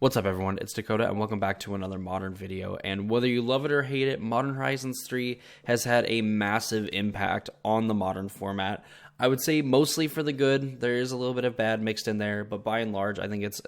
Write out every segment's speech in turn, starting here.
What's up everyone, it's Dakota and welcome back to another Modern video. And whether you love it or hate it, Modern Horizons 3 has had a massive impact on the Modern format. I would say mostly for the good. There is a little bit of bad mixed in there, but by and large I think it's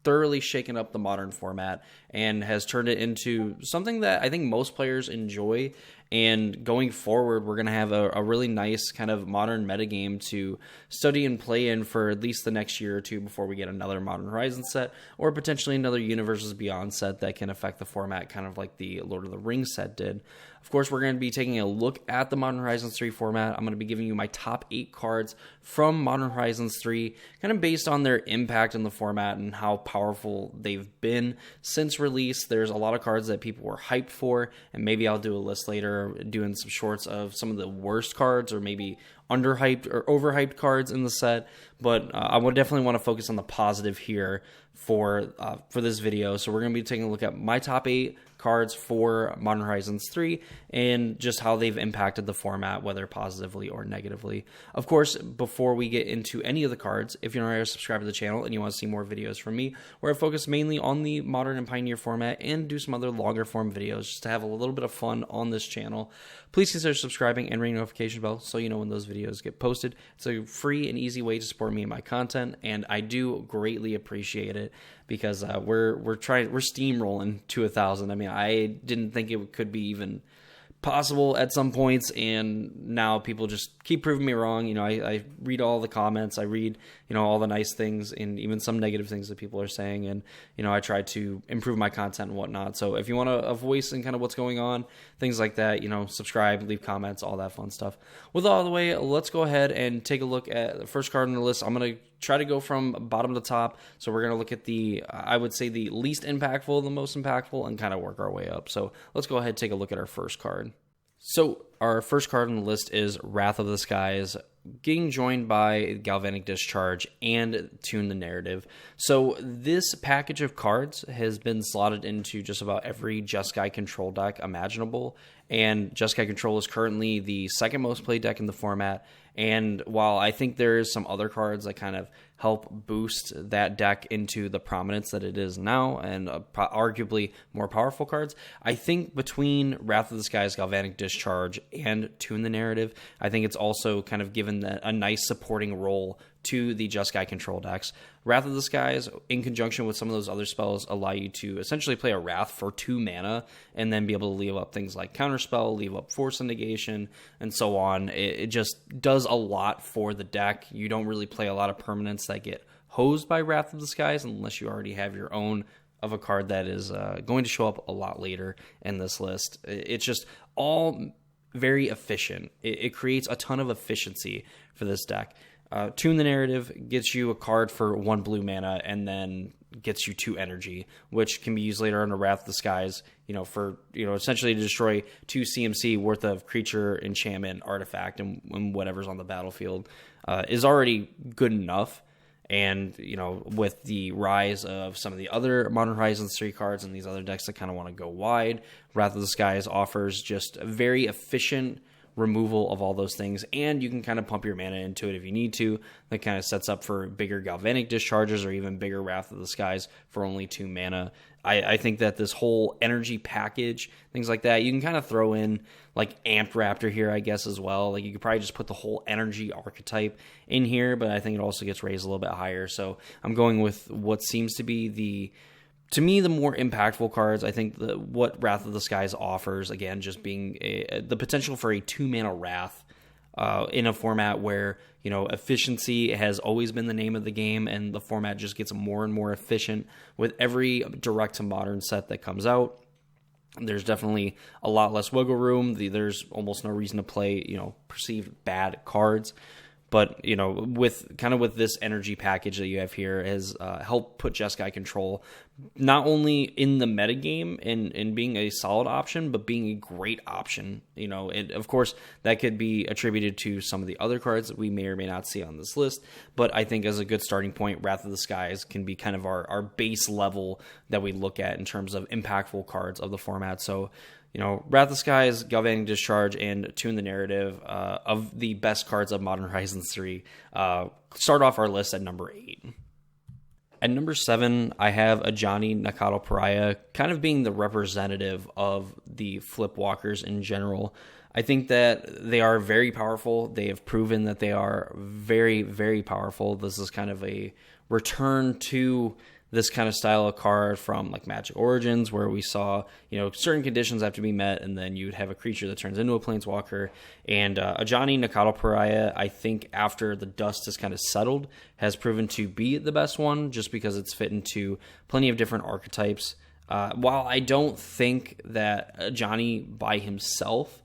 thoroughly shaken up the Modern format and has turned it into something that I think most players enjoy. And going forward, we're going to have a really nice kind of Modern metagame to study and play in for at least the next year or two before we get another Modern Horizons set, or potentially another Universes Beyond set that can affect the format kind of like the Lord of the Rings set did. Of course, we're going to be taking a look at the Modern Horizons 3 format. I'm going to be giving you my top 8 cards from Modern Horizons 3, kind of based on their impact in the format and how powerful they've been since release. There's a lot of cards that people were hyped for, and maybe I'll do a list later doing some shorts of some of the worst cards or maybe underhyped or overhyped cards in the set. But I would definitely want to focus on the positive here for this video. So we're going to be taking a look at my top 8 cards for Modern Horizons 3 and just how they've impacted the format, whether positively or negatively. Of course, before we get into any of the cards, if you're not already subscribed to the channel and you want to see more videos from me, where I focus mainly on the Modern and Pioneer format and do some other longer form videos just to have a little bit of fun on this channel, please consider subscribing and ring the notification bell so you know when those videos get posted. It's a free and easy way to support me and my content, and I do greatly appreciate it because we're steamrolling to 1,000. I mean, I didn't think it could be even possible at some points, and now people just keep proving me wrong. You know, I read all the comments, I read, you know, all the nice things and even some negative things that people are saying, and, you know, I try to improve my content and whatnot. So if you want a voice in kind of what's going on, things like that, you know, subscribe, leave comments, all that fun stuff. With all the way, let's go ahead and take a look at the first card on the list. I'm going to try to go from bottom to top. So we're going to look at the, I would say, the least impactful, the most impactful, and kind of work our way up. So let's go ahead and take a look at our first card. So our first card on the list is Wrath of the Skies, getting joined by Galvanic Discharge and Tune the Narrative. So this package of cards has been slotted into just about every Jeskai control deck imaginable, and Jeskai Control is currently the second most played deck in the format. And while I think there's some other cards that kind of help boost that deck into the prominence that it is now, and arguably more powerful cards, I think between Wrath of the Skies, Galvanic Discharge, and Tune the Narrative, I think it's also kind of given a nice supporting role to the Jeskai control decks. Wrath of the Skies, in conjunction with some of those other spells, allow you to essentially play a Wrath for 2 mana and then be able to leave up things like Counterspell, leave up Force of Negation, and so on. It just does a lot for the deck. You don't really play a lot of permanents that get hosed by Wrath of the Skies unless you already have your own of a card that is going to show up a lot later in this list. It's just all very efficient. It creates a ton of efficiency for this deck. Tune the Narrative gets you a card for 1 blue mana and then gets you 2 energy, which can be used later on to Wrath of the Skies, you know, for, you know, essentially to destroy 2 CMC worth of creature, enchantment, artifact, and whatever's on the battlefield, is already good enough. And, you know, with the rise of some of the other Modern Horizons 3 cards and these other decks that kind of want to go wide, Wrath of the Skies offers just a very efficient removal of all those things, and you can kind of pump your mana into it if you need to. That kind of sets up for bigger Galvanic Discharges or even bigger Wrath of the Skies for only 2 mana. I think that this whole energy package, things like that, you can kind of throw in like Amped Raptor here, I guess, as well. Like, you could probably just put the whole energy archetype in here, but I think it also gets raised a little bit higher. So I'm going with what seems to be to me, the more impactful cards. I think what Wrath of the Skies offers, again, just being the potential for a 2-mana Wrath in a format where, you know, efficiency has always been the name of the game, and the format just gets more and more efficient with every direct-to-modern set that comes out. There's definitely a lot less wiggle room. There's almost no reason to play, you know, perceived bad cards. But, you know, with this energy package that you have here has helped put Jeskai Control not only in the metagame and being a solid option, but being a great option. You know, and of course, that could be attributed to some of the other cards that we may or may not see on this list. But I think as a good starting point, Wrath of the Skies can be kind of our base level that we look at in terms of impactful cards of the format. So, you know, Wrath of the Skies, Galvanic Discharge, and Tune the Narrative of the best cards of Modern Horizons 3 start off our list at number 8. At number 7, I have Ajani Nakado Pariah, kind of being the representative of the flip walkers in general. I think that they are very powerful. They have proven that they are very, very powerful. This is kind of a return to this kind of style of card from like Magic Origins, where we saw, certain conditions have to be met, and then you'd have a creature that turns into a planeswalker. And Ajani Nakado Pariah, I think after the dust has kind of settled, has proven to be the best one, just because it's fit into plenty of different archetypes. While I don't think that Ajani by himself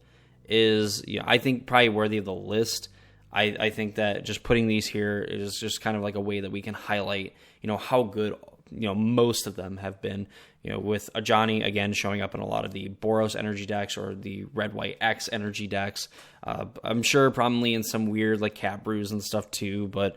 is, I think probably worthy of the list, I think that just putting these here is just kind of like a way that we can highlight, how good most of them have been, with Ajani, again, showing up in a lot of the Boros energy decks or the Red-White X energy decks. I'm sure probably in some weird like Cat Brews and stuff too, but,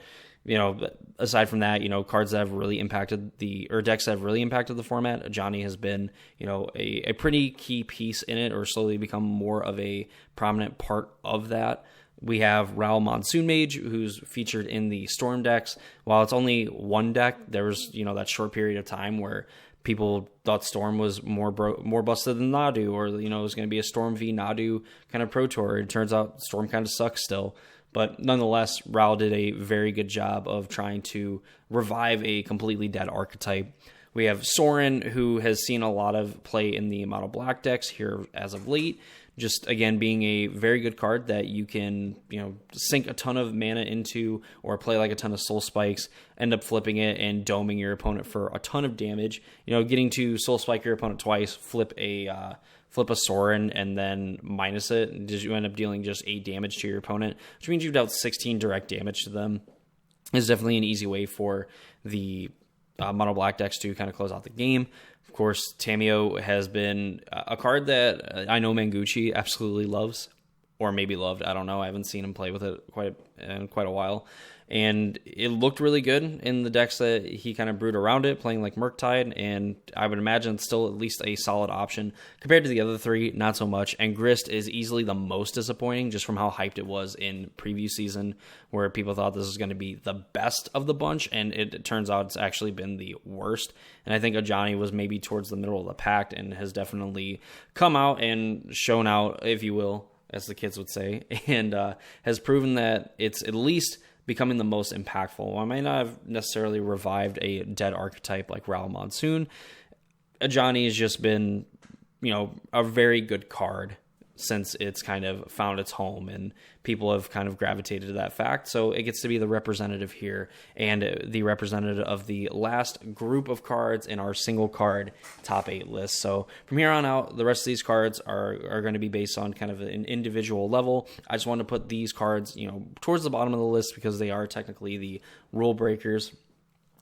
aside from that, cards that have really impacted decks that have really impacted the format, Ajani has been, a pretty key piece in it, or slowly become more of a prominent part of that. We have Ral Monsoon Mage, who's featured in the Storm decks. While it's only one deck, there was, that short period of time where people thought Storm was more busted than Nadu, or, it was going to be a Storm v Nadu kind of Pro Tour. It turns out Storm kind of sucks still. But nonetheless, Ral did a very good job of trying to revive a completely dead archetype. We have Sorin, who has seen a lot of play in the Mono Black decks here as of late. Just, again, being a very good card that you can, sink a ton of mana into, or play like a ton of Soul Spikes, end up flipping it and doming your opponent for a ton of damage. Getting to Soul Spike your opponent twice, flip a Sorin, and then minus it, and you end up dealing just 8 damage to your opponent, which means you've dealt 16 direct damage to them. Is definitely an easy way for the Mono Black decks to kind of close out the game. Of course, Tamiyo has been a card that I know Manguchi absolutely loves, or maybe loved. I don't know. I haven't seen him play with it in quite a while. And it looked really good in the decks that he kind of brewed around it, playing like Murktide, and I would imagine it's still at least a solid option. Compared to the other three, not so much. And Grist is easily the most disappointing, just from how hyped it was in preview season, where people thought this was going to be the best of the bunch, and it turns out it's actually been the worst. And I think Ajani was maybe towards the middle of the pack, and has definitely come out and shown out, if you will, as the kids would say, and has proven that it's at least becoming the most impactful. I might not have necessarily revived a dead archetype like Ral Monsoon. Ajani has just been, a very good card since it's kind of found its home, and people have kind of gravitated to that fact. So it gets to be the representative here, and the representative of the last group of cards in our single card top 8 list. So from here on out, the rest of these cards are going to be based on kind of an individual level. I just want to put these cards, towards the bottom of the list, because they are technically the rule breakers.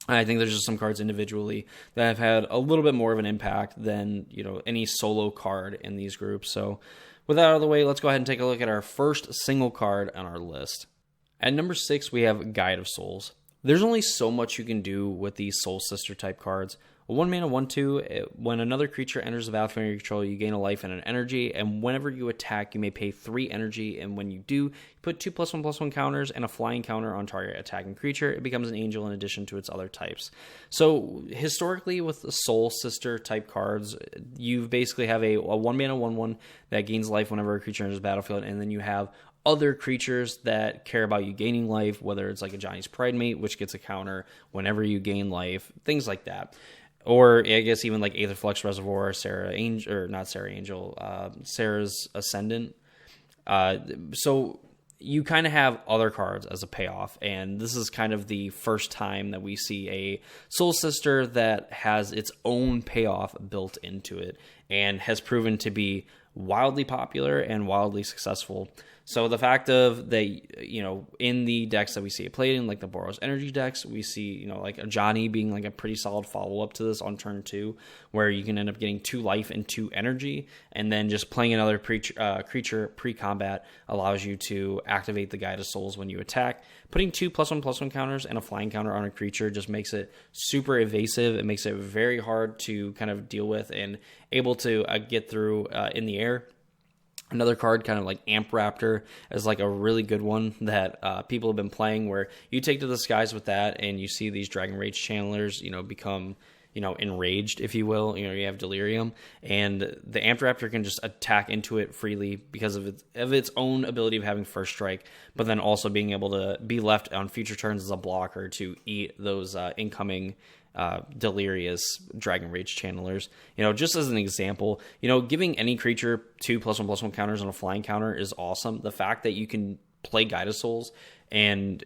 I think there's just some cards individually that have had a little bit more of an impact than, any solo card in these groups. So with that out of the way, let's go ahead and take a look at our first single card on our list. At number 6, we have Guide of Souls. There's only so much you can do with these Soul Sister type cards. A 1-mana 1/2, when another creature enters the battlefield under your control, you gain a life and an energy, and whenever you attack, you may pay 3 energy, and when you do, you put 2 +1/+1 counters and a flying counter on target attacking creature. It becomes an angel in addition to its other types. So historically, with the Soul Sister type cards, you basically have a 1-mana 1/1 that gains life whenever a creature enters the battlefield, and then you have other creatures that care about you gaining life, whether it's like a Johnny's Pride Mate, which gets a counter whenever you gain life, things like that. Or I guess even like Aetherflux Reservoir, Sarah's Ascendant. So you kind of have other cards as a payoff, and this is kind of the first time that we see a Soul Sister that has its own payoff built into it, and has proven to be wildly popular and wildly successful. So the fact of that, in the decks that we see it played in, like the Boros Energy decks, we see, like Ajani being like a pretty solid follow-up to this on turn 2, where you can end up getting 2 life and 2 energy, and then just playing another creature pre-combat allows you to activate the Guide of Souls when you attack. Putting 2 +1/+1 counters and a flying counter on a creature just makes it super evasive. It makes it very hard to kind of deal with and able to get through in the air. Another card, kind of like Amp Raptor, is like a really good one that people have been playing, where you take to the skies with that and you see these Dragon Rage channelers, become, enraged, if you will. You have Delirium, and the Amp Raptor can just attack into it freely because of its own ability of having first strike, but then also being able to be left on future turns as a blocker to eat those incoming Delirious Dragon Rage channelers. Just as an example, giving any creature 2+1/+1 counters on a flying counter is awesome. The fact that you can play Guide of Souls and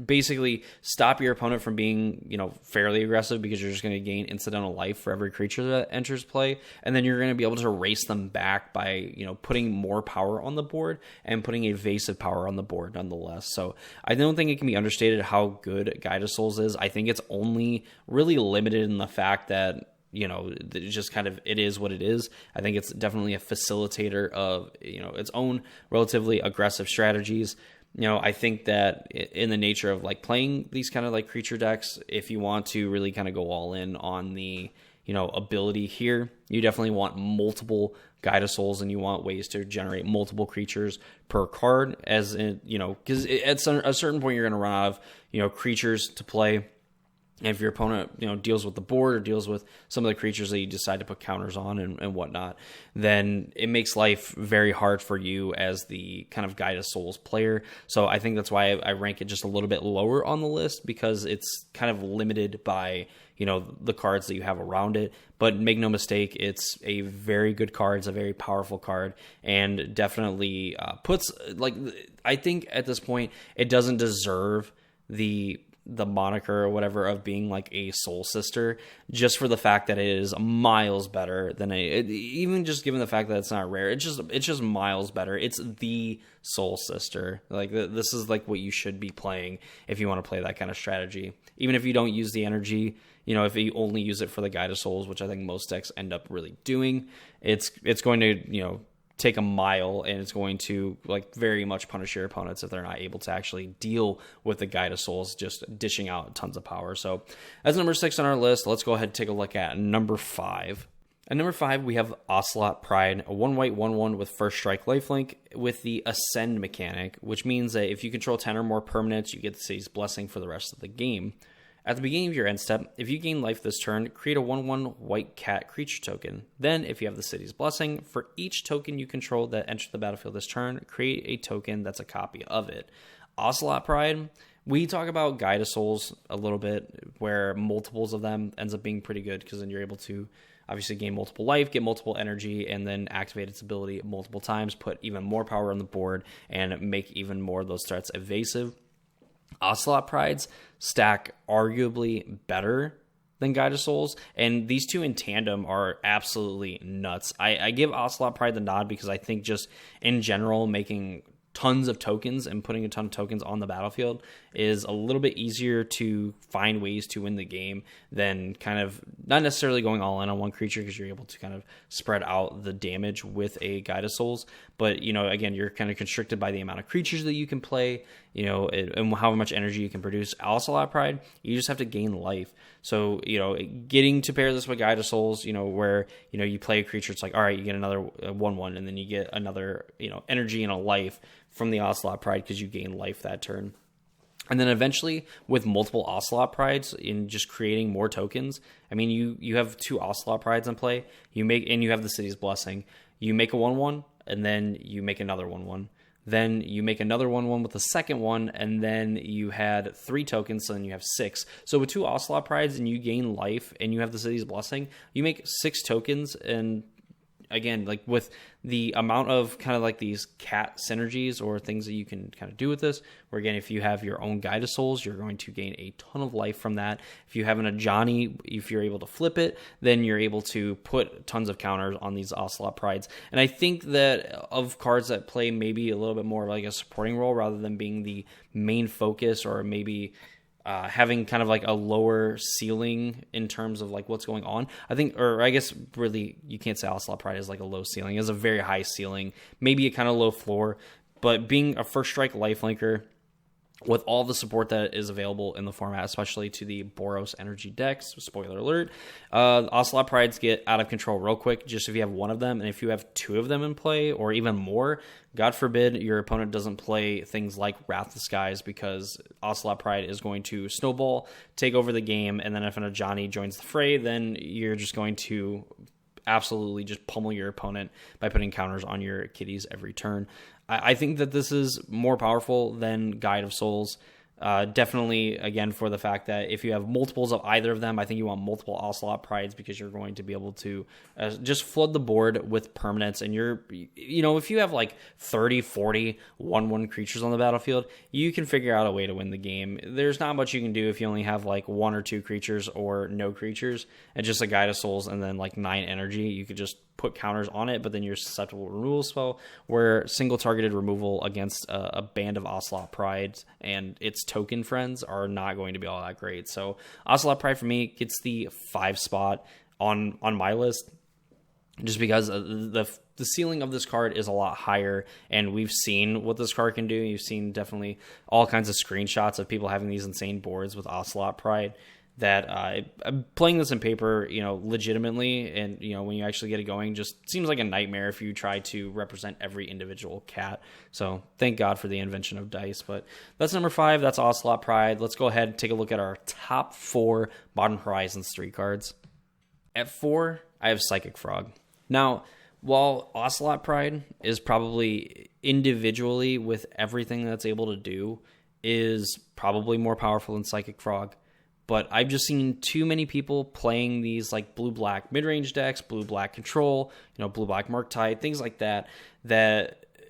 basically stop your opponent from being fairly aggressive, because you're just going to gain incidental life for every creature that enters play, and then you're going to be able to race them back by putting more power on the board and putting evasive power on the board nonetheless. So I don't think it can be understated how good Guide of Souls is. I think it's only really limited in the fact that it just kind of, it is what it is. I think it's definitely a facilitator of its own relatively aggressive strategies. I think that in the nature of like playing these kind of like creature decks, if you want to really kind of go all in on the ability here, you definitely want multiple Guide of Souls, and you want ways to generate multiple creatures per card, as in, because at a certain point you're going to run out of creatures to play. And if your opponent, deals with the board or deals with some of the creatures that you decide to put counters on and whatnot, then it makes life very hard for you as the kind of Guide of Souls player. So I think that's why I rank it just a little bit lower on the list, because it's kind of limited by, the cards that you have around it. But make no mistake, it's a very good card. It's a very powerful card, and definitely puts, I think at this point, it doesn't deserve the moniker or whatever of being like a soul sister, just for the fact that it is miles better than even just given the fact that it's not rare. It's just miles better. It's the soul sister. Like, this is like what you should be playing if you want to play that kind of strategy. Even if you don't use the energy, if you only use it for the Guide of Souls, which I think most decks end up really doing, it's going to, take a mile, and it's going to like very much punish your opponents if they're not able to actually deal with the Guide of Souls just dishing out tons of power. So that's number 6 on our list. Let's go ahead and take a look at number 5. At number 5, we have Ocelot Pride, a 1-white 1/1 with first strike lifelink with the Ascend mechanic, which means that if you control 10 or more permanents, you get the city's blessing for the rest of the game. At the beginning of your end step, if you gain life this turn, create a 1/1 white cat creature token. Then, if you have the city's blessing, for each token you control that enters the battlefield this turn, create a token that's a copy of it. Ocelot Pride, we talk about Guide of Souls a little bit, where multiples of them ends up being pretty good, because then you're able to obviously gain multiple life, get multiple energy, and then activate its ability multiple times, put even more power on the board, and make even more of those threats evasive. Ocelot Prides stack arguably better than Guide of Souls, and these two in tandem are absolutely nuts. I give Ocelot Pride the nod because I think just in general making tons of tokens and putting a ton of tokens on the battlefield is a little bit easier to find ways to win the game than kind of not necessarily going all in on one creature, because you're able to kind of spread out the damage with a Guide of Souls. But, again, you're kind of constricted by the amount of creatures that you can play, and how much energy you can produce. Ocelot Pride, you just have to gain life. So, getting to pair this with Guide of Souls, where, you play a creature, it's like, all right, you get another 1/1, and then you get another, energy and a life from the Ocelot Pride because you gain life that turn. And then eventually, with multiple Ocelot Prides in just creating more tokens, I mean, you have 2 Ocelot Prides in play, and you have the City's Blessing. You make a 1/1, and then you make another 1/1. Then you make another 1/1 with the second one, and then you had 3 tokens, so then you have 6. So with 2 Ocelot Prides and you gain life, and you have the City's Blessing, you make 6 tokens, and again, like with the amount of kind of like these cat synergies or things that you can kind of do with this, where again, if you have your own Guide of Souls, you're going to gain a ton of life from that. If you have an Ajani, if you're able to flip it, then you're able to put tons of counters on these Ocelot Prides. And I think that of cards that play maybe a little bit more like a supporting role rather than being the main focus, or maybe having kind of like a lower ceiling in terms of like what's going on, I think, or I guess really you can't say Ocelot Pride is like a low ceiling. It's a very high ceiling, maybe a kind of low floor, but being a first strike lifelinker with all the support that is available in the format, especially to the Boros energy decks. Spoiler alert. Ocelot Prides get out of control real quick just if you have one of them, and if you have two of them in play, or even more, God forbid your opponent doesn't play things like Wrath of the Skies, because Ocelot Pride is going to snowball, take over the game, and then if an Ajani joins the fray, then you're just going to absolutely just pummel your opponent by putting counters on your kitties every turn. I think that this is more powerful than Guide of Souls. Definitely, again, for the fact that if you have multiples of either of them, I think you want multiple Ocelot Prides, because you're going to be able to just flood the board with permanents. And if you have like 30, 40, 1/1 creatures on the battlefield, you can figure out a way to win the game. There's not much you can do if you only have like 1 or 2 creatures or no creatures and just a Guide of Souls and then like 9 energy. You could just put counters on it, but then you're susceptible to removal spell, where single targeted removal against a band of Ocelot Prides and its token friends are not going to be all that great. So Ocelot Pride for me gets the 5 spot on my list, just because the ceiling of this card is a lot higher, and we've seen what this card can do. You've seen definitely all kinds of screenshots of people having these insane boards with Ocelot Pride. That I'm playing this in paper, legitimately, and when you actually get it going, just seems like a nightmare if you try to represent every individual cat. So thank God for the invention of dice. But that's number 5. That's Ocelot Pride. Let's go ahead and take a look at our top 4 Modern Horizons 3 cards. At 4, I have Psychic Frog. Now, while Ocelot Pride is probably individually with everything that's able to do is probably more powerful than Psychic Frog, but I've just seen too many people playing these like blue-black mid-range decks, blue-black control, blue-black Murktide, things like that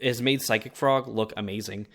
has made Psychic Frog look amazing.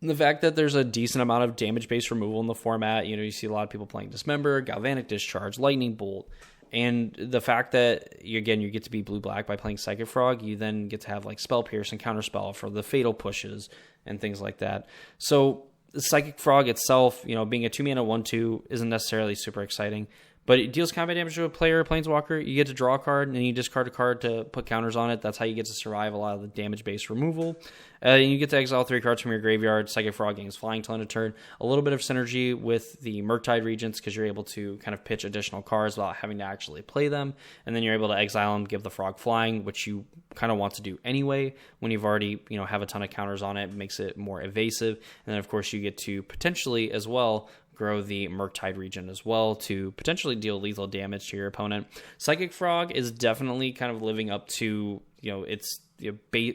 The fact that there's a decent amount of damage-based removal in the format, you see a lot of people playing Dismember, Galvanic Discharge, Lightning Bolt, and the fact that, you get to be blue-black by playing Psychic Frog, you then get to have like Spell Pierce and Counterspell for the Fatal Pushes and things like that. So the Psychic Frog itself, being a 2-mana 1/2 isn't necessarily super exciting, but it deals combat damage to a player or planeswalker. You get to draw a card, and then you discard a card to put counters on it. That's how you get to survive a lot of the damage-based removal. And you get to exile 3 cards from your graveyard. Psychic Frog gains flying till end of turn. A little bit of synergy with the Murktide Regents, because you're able to kind of pitch additional cards without having to actually play them. And then you're able to exile them, give the frog flying, which you kind of want to do anyway when you've already, have a ton of counters on it. It makes it more evasive. And then, of course, you get to potentially as well grow the Murktide Regent as well to potentially deal lethal damage to your opponent. Psychic Frog is definitely kind of living up to, its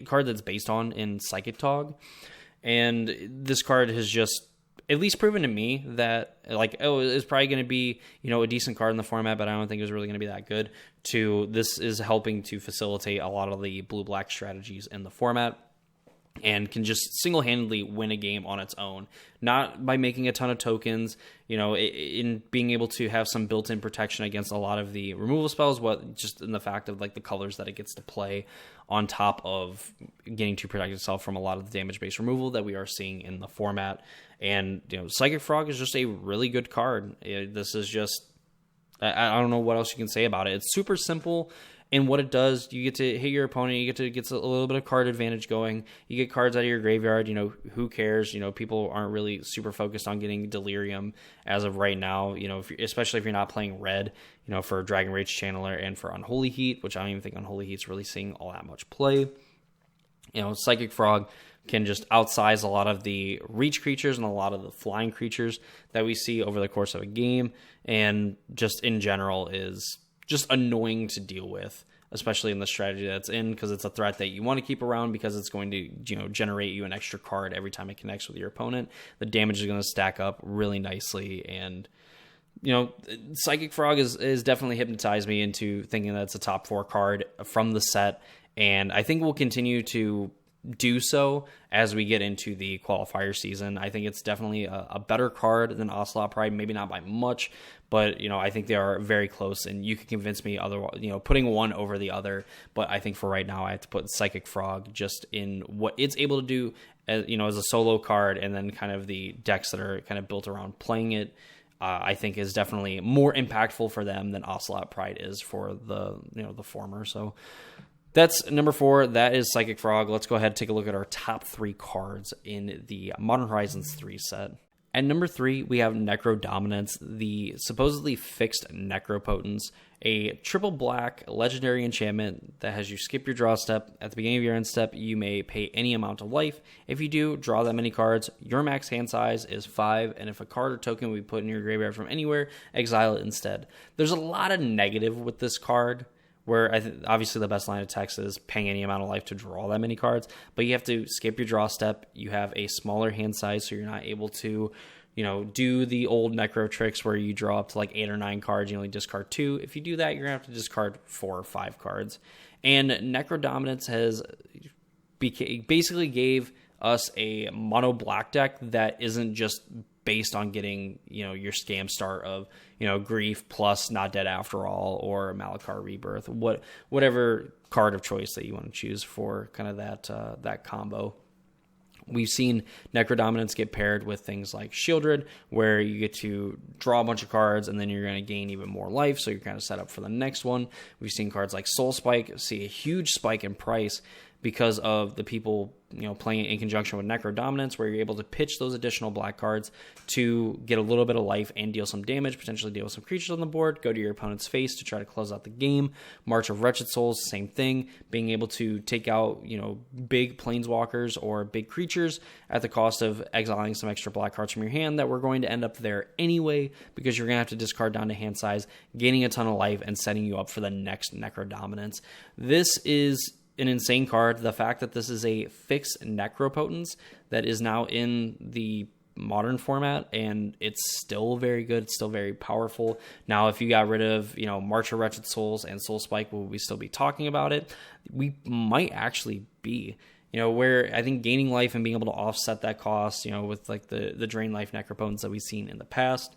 card that's based on in Psychic Tog. And this card has just at least proven to me that, it's probably going to be, a decent card in the format, but I don't think it's really going to be that good. This is helping to facilitate a lot of the blue-black strategies in the format, and can just single-handedly win a game on its own, not by making a ton of tokens, in being able to have some built-in protection against a lot of the removal spells, just in the fact of like the colors that it gets to play, on top of getting to protect itself from a lot of the damage-based removal that we are seeing in the format. And Psychic Frog is just a really good card. This is just, I don't know what else you can say about it. It's super simple. And what it does, you get to hit your opponent, you get a little bit of card advantage going, you get cards out of your graveyard, who cares, people aren't really super focused on getting Delirium as of right now, especially if you're not playing red, for Dragon Rage Channeler and for Unholy Heat, which I don't even think Unholy Heat's really seeing all that much play. Psychic Frog can just outsize a lot of the reach creatures and a lot of the flying creatures that we see over the course of a game, and just in general is just annoying to deal with, especially in the strategy that's in, because it's a threat that you want to keep around because it's going to generate you an extra card every time it connects with your opponent. The damage is going to stack up really nicely, and Psychic Frog is definitely hypnotized me into thinking that it's a top 4 card from the set, and I think we'll continue to do so as we get into the qualifier season. I think it's definitely a better card than Ocelot Pride, maybe not by much, but I think they are very close, and you can convince me otherwise, putting one over the other. But I think for right now I have to put Psychic Frog just in what it's able to do as a solo card, and then kind of the decks that are kind of built around playing it, I think is definitely more impactful for them than Ocelot Pride is for the the former. So That's number 4. That is Psychic Frog. Let's go ahead and take a look at our top 3 cards in the Modern Horizons 3 set. At number 3, we have Necro Dominance, the supposedly fixed Necropotence, a triple black legendary enchantment that has you skip your draw step. At the beginning of your end step, you may pay any amount of life. If you do, draw that many cards. Your max hand size is 5, and if a card or token we put in your graveyard from anywhere, exile it instead. There's a lot of negative with this card, where obviously the best line of text is paying any amount of life to draw that many cards, but you have to skip your draw step. You have a smaller hand size, so you're not able to, do the old Necro tricks where you draw up to like 8 or 9 cards, you only discard 2. If you do that, you're going to have to discard 4 or 5 cards. And Necro Dominance has basically gave us a mono black deck that isn't just based on getting, your scam start of, Grief plus Not Dead After All or Malakar Rebirth, whatever card of choice that you want to choose for kind of that combo. We've seen Necro Dominance get paired with things like Shieldred, where you get to draw a bunch of cards and then you're going to gain even more life, so you're kind of set up for the next one. We've seen cards like Soul Spike see a huge spike in price because of the people playing in conjunction with Necro Dominance, where you're able to pitch those additional black cards to get a little bit of life and deal some damage, potentially deal with some creatures on the board, go to your opponent's face to try to close out the game. March of Wretched Souls, same thing, being able to take out big planeswalkers or big creatures at the cost of exiling some extra black cards from your hand that were going to end up there anyway, because you're going to have to discard down to hand size, gaining a ton of life and setting you up for the next Necro Dominance. This is an insane card. The fact that this is a fixed Necropotence that is now in the modern format, and it's still very good, it's still very powerful. Now, if you got rid of, March of Wretched Souls and Soul Spike, will we still be talking about it? We might actually be. Where I think gaining life and being able to offset that cost, with like the drain life Necropotence that we've seen in the past,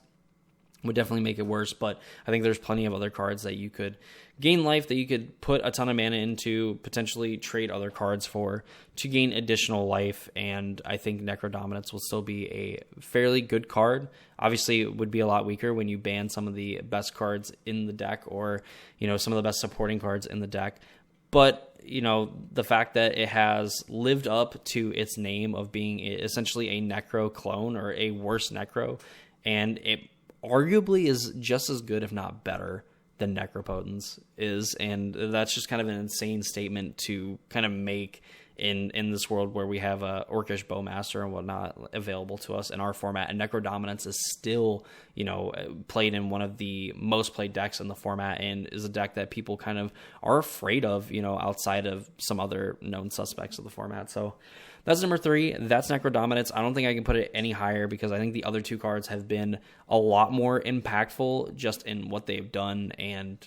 would definitely make it worse. But I think there's plenty of other cards that you could gain life, that you could put a ton of mana into, potentially trade other cards for, to gain additional life. And I think Necro Dominance will still be a fairly good card. Obviously, it would be a lot weaker when you ban some of the best cards in the deck, or some of the best supporting cards in the deck. But the fact that it has lived up to its name of being essentially a Necro clone, or a worse Necro, and it arguably is just as good, if not better, than Necropotence is. And that's just kind of an insane statement to kind of make in this world where we have a Orcish Bowmaster and whatnot available to us in our format, and Necro Dominance is still played in one of the most played decks in the format, and is a deck that people kind of are afraid of outside of some other known suspects of the format. So that's number 3. That's Necro Dominance. I don't think I can put it any higher, because I think the other 2 cards have been a lot more impactful just in what they've done. And,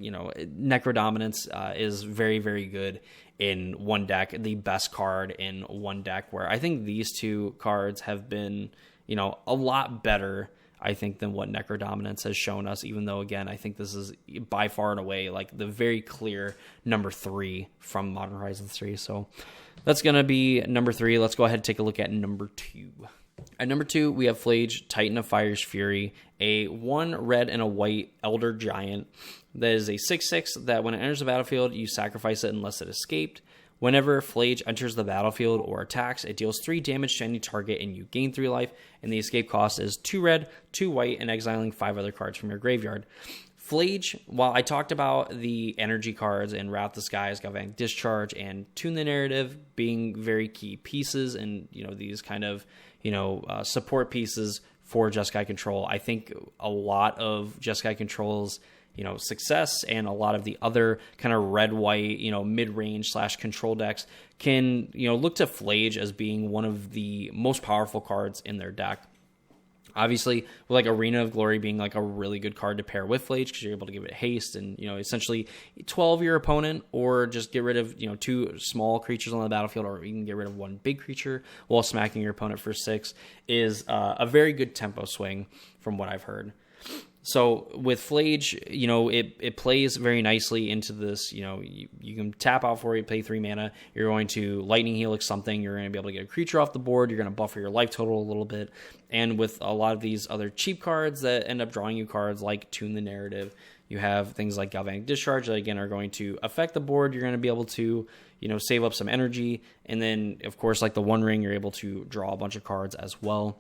Necro Dominance is very, very good in one deck, the best card in one deck, where I think these 2 cards have been, a lot better, I think, than what Necro Dominance has shown us, even though, again, I think this is by far and away like the very clear number 3 from Modern Horizons 3. So that's going to be number 3. Let's go ahead and take a look at number 2. At number 2, we have Flage, Titan of Fire's Fury, a 1 red and a white Elder Giant that is a 6/6 that when it enters the battlefield, you sacrifice it unless it escaped. Whenever Flage enters the battlefield or attacks, it deals 3 damage to any target and you gain 3 life, and the escape cost is 2 red, 2 white, and exiling 5 other cards from your graveyard. Flage, while I talked about the energy cards and Route the Skies, Galvanic Discharge, and Tune the Narrative being very key pieces, and these kind of support pieces for Jeskai Control, I think a lot of Jeskai Control's success and a lot of the other kind of red-white, mid-range / control decks can, look to Flage as being one of the most powerful cards in their deck. Obviously, with like Arena of Glory being like a really good card to pair with Flage, because you're able to give it haste and, essentially 12 your opponent, or just get rid of, 2 small creatures on the battlefield, or you can get rid of 1 big creature while smacking your opponent for 6, is a very good tempo swing from what I've heard. So with Flage, it plays very nicely into this. You can tap out for it, pay 3 mana. You're going to Lightning Helix something. You're going to be able to get a creature off the board. You're going to buffer your life total a little bit. And with a lot of these other cheap cards that end up drawing you cards like Tune the Narrative, You have things like Galvanic Discharge that, again, are going to affect the board. You're going to be able to, save up some energy. And then, of course, like the One Ring, you're able to draw a bunch of cards as well.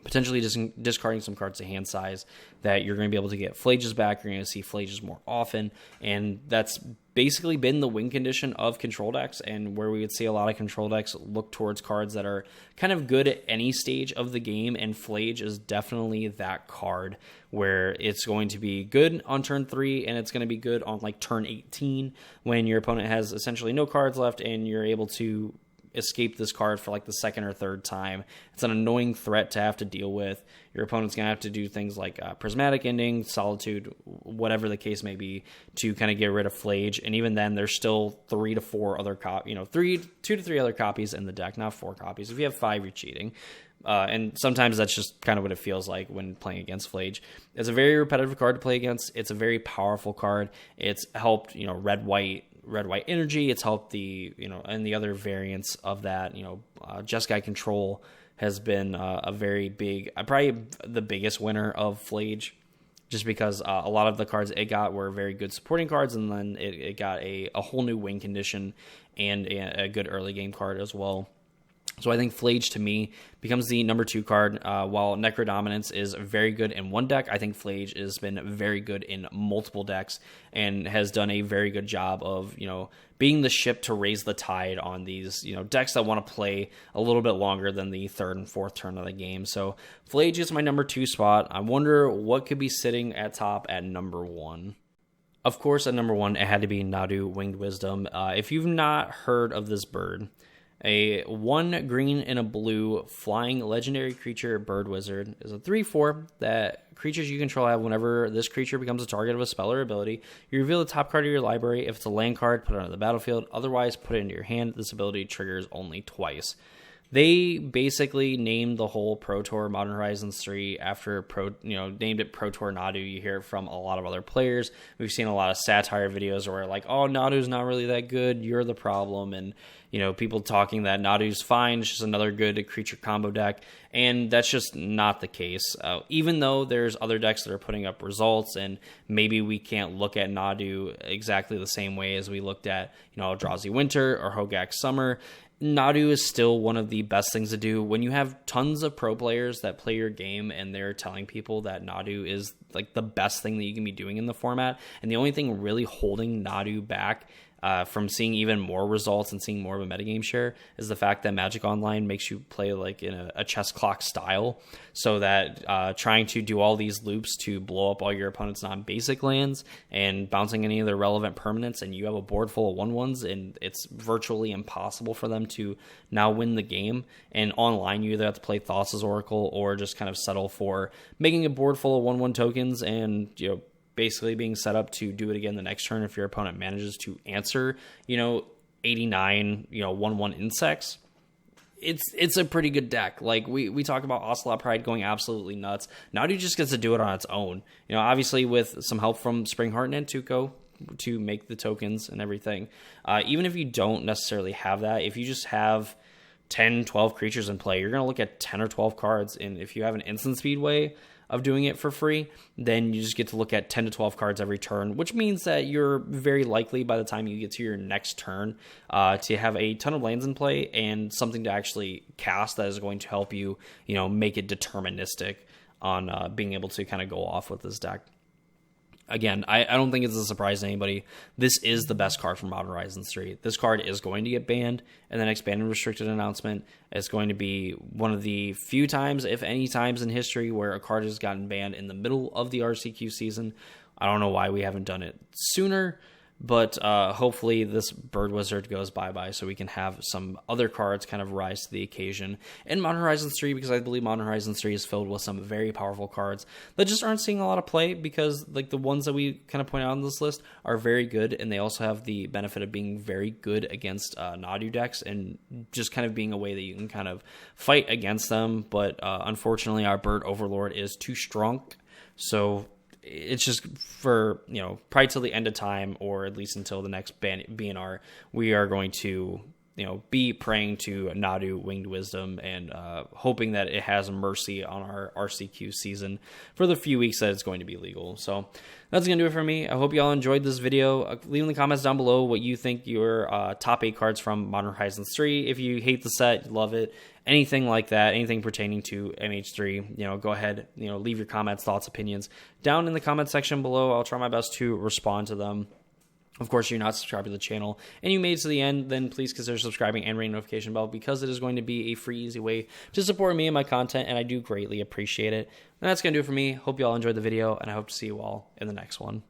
Potentially discarding some cards to hand size that you're going to be able to get Phlages back. You're going to see Phlages more often. And that's basically been the win condition of control decks, and where we would see a lot of control decks look towards cards that are kind of good at any stage of the game, and Phlage is definitely that card where it's going to be good on turn 3 and it's going to be good on like turn 18 when your opponent has essentially no cards left and you're able to escape this card for like the second or third time. It's an annoying threat to have to deal with. Your opponent's going to have to do things like Prismatic Ending, Solitude, whatever the case may be, to kind of get rid of Phlage. And even then, there's still 2 to 3 other copies in the deck, not 4 copies. If you have 5, you're cheating. And sometimes that's just kind of what it feels like when playing against Phlage. It's a very repetitive card to play against. It's a very powerful card. It's helped, red-white energy. It's helped the, and the other variants of that, Jeskai Control has been a very big, probably the biggest winner of Phlage, just because a lot of the cards it got were very good supporting cards, and then it got a whole new win condition and a good early game card as well. So I think Phlage, to me, becomes the number 2 card. While Necrodominance is very good in one deck, I think Phlage has been very good in multiple decks and has done a very good job of, being the ship to raise the tide on these, decks that want to play a little bit longer than the 3rd and 4th turn of the game. So Phlage is my number 2 spot. I wonder what could be sitting at top at number 1. Of course, at number 1, it had to be Nadu Winged Wisdom. If you've not heard of this bird, a 1 green and a blue flying legendary creature bird wizard is a 3/4 that creatures you control have. Whenever this creature becomes a target of a spell or ability, you reveal the top card of your library. If it's a land card, put it onto the battlefield. Otherwise, put it into your hand. This ability triggers only twice. They basically named the whole Pro Tour Modern Horizons 3 after named it Pro Tour Nadu. You hear it from a lot of other players. We've seen a lot of satire videos where like, oh, Nadu's not really that good, you're the problem, and people talking that Nadu's fine, it's just another good creature combo deck, and that's just not the case. Even though there's other decks that are putting up results, and maybe we can't look at Nadu exactly the same way as we looked at Eldrazi Winter or Hogak Summer, Nadu is still one of the best things to do. When you have tons of pro players that play your game and they're telling people that Nadu is like the best thing that you can be doing in the format, and the only thing really holding Nadu back from seeing even more results and seeing more of a metagame share is the fact that Magic Online makes you play like in a chess clock style, so that trying to do all these loops to blow up all your opponent's non-basic lands and bouncing any of their relevant permanents, and you have a board full of 1/1s, and it's virtually impossible for them to now win the game. And online, you either have to play Thassa's Oracle or just kind of settle for making a board full of 1/1 tokens and basically being set up to do it again the next turn if your opponent manages to answer 89 1/1 insects. It's a pretty good deck. Like we talk about Ocelot Pride going absolutely nuts. Nadu just gets to do it on its own, obviously with some help from Springheart and Tuco to make the tokens and everything. Even if you don't necessarily have that, if you just have 10, 12 creatures in play, you're going to look at 10 or 12 cards, and if you have an instant speed way of doing it for free, then you just get to look at 10 to 12 cards every turn, which means that you're very likely by the time you get to your next turn to have a ton of lands in play and something to actually cast that is going to help you, make it deterministic on being able to kind of go off with this deck. Again, I don't think it's a surprise to anybody. This is the best card from Modern Horizons 3. This card is going to get banned in the next banned and restricted announcement. It's going to be one of the few times, if any times in history, where a card has gotten banned in the middle of the RCQ season. I don't know why we haven't done it sooner, but hopefully this Bird Wizard goes bye-bye so we can have some other cards kind of rise to the occasion in Modern Horizons 3, because I believe Modern Horizons 3 is filled with some very powerful cards that just aren't seeing a lot of play, because like the ones that we kind of point out on this list are very good, and they also have the benefit of being very good against Nadu decks and just kind of being a way that you can kind of fight against them. But unfortunately, our Bird Overlord is too strong, so it's just for, probably till the end of time, or at least until the next BNR, we are going to, be praying to Nadu, Winged Wisdom, and hoping that it has mercy on our RCQ season for the few weeks that it's going to be legal. So that's going to do it for me. I hope you all enjoyed this video. Leave in the comments down below what you think your top 8 cards from Modern Horizons 3. If you hate the set, you love it, anything like that, anything pertaining to MH3, go ahead, leave your comments, thoughts, opinions down in the comment section below. I'll try my best to respond to them. Of course, you're not subscribed to the channel and you made it to the end, then please consider subscribing and ring the notification bell, because it is going to be a free, easy way to support me and my content, and I do greatly appreciate it. And that's going to do it for me. Hope you all enjoyed the video, and I hope to see you all in the next one.